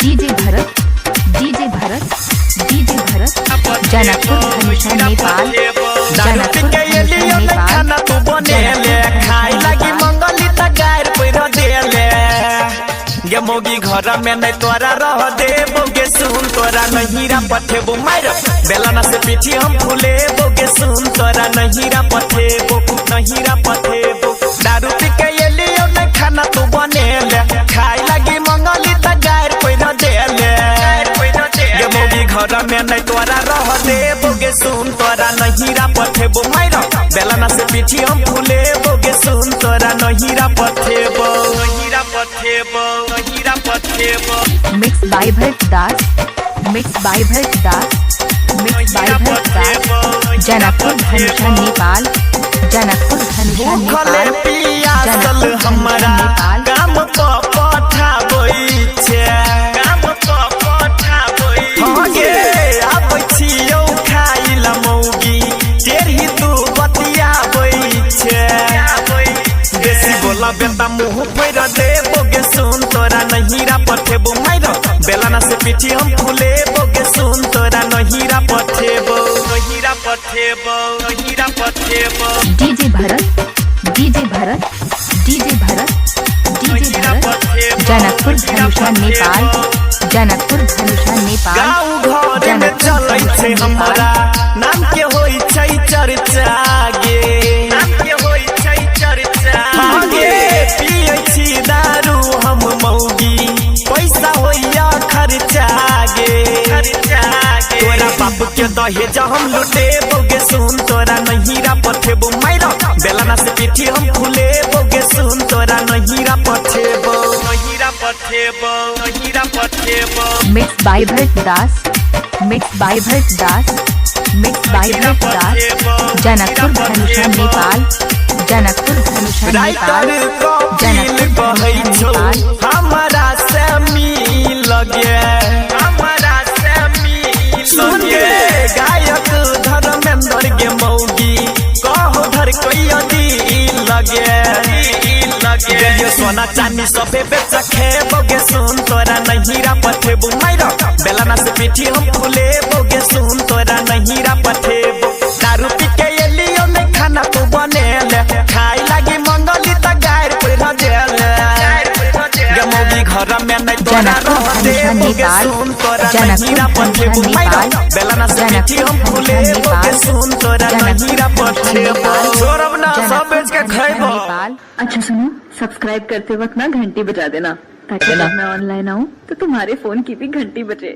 DJ भरत जनकपुर धनुषा नेपाल जनकपुर धनुषा नेपाल तू बनेले खाई लगी मंगली त गायर पैर देले गे मोगी घर में नहीं तोरा रह देबो गे सुन तोरा नहीरा पठेबो मार बेलना से पीठी हम फूले बोगे सुन तोरा नहीरा पठेबो दारू पी के एलियो न खाना तू बनेले खाई लगी मंगली त गायर पैर देले गे मोगी घर में नहीं तोरा रह देबो गे सुन तोरा नहीरा पठेबो मार बेलना से पीठी हम फूले बोगे सुन तोरा नहीरा पठेबो मिक्स बाय भरत दास जनकपुर धनुषा नेपाल भूखले पियासल हमरा काम पठाबै छे गे आबै छियौ खाइल मौगी तेरी तू बतियाबै छे बेसी बोला बेटा मुँह पैर देबो गे सुन तोरा नहीरा पठेबो मार बेलना से पीठी हम फूले बोगे सुन तोरा नहीरा पठेबो डीजे भरत जनकपुर धनुषा नेपाल गाँव घर में चलै छै हमरा नाम के होई छै चर्चा गे पियै छी दारू हम मौगी पैसा होइया खर्चा गे तोरा बाप के दहेज हम लुटेबो गे सुन तोरा नहीरा पठेबो मार बेलना से पीठी हम फूले बोगे सुन तोरा नहीरा पठेबो मिक्स बाय भरत दास जनकपुर धनुषा नेपाल कहै छौ हमरा से मिल गे सुन गे गायक धर्मेंद्र गे मौगी कहो धर कोई लगे सोना चांदी सबे बेच खेबो गे सुन तोरा नहीरा पठेबो मार बेलना से पीठी हम फूले बोगे सुन तोरा नहीरा पठेबो दारू पी के एलियो न खाना तू बनेले खाई लगी मंगली त गायर पैर देले गे मौगी घर में नहीं तोरा रह देबो गे सुन तोरा नहीरा पठेबो मार बेलना से पीठी हम फूले बोगे सुन तोरा नहीरा पठेबो छोरब ना सब बेच के खैबो। अच्छा सुनो, सब्सक्राइब करते वक्त ना घंटी बजा देना ताकि जब मैं ऑनलाइन आऊँ तो तुम्हारे फोन की भी घंटी बजे।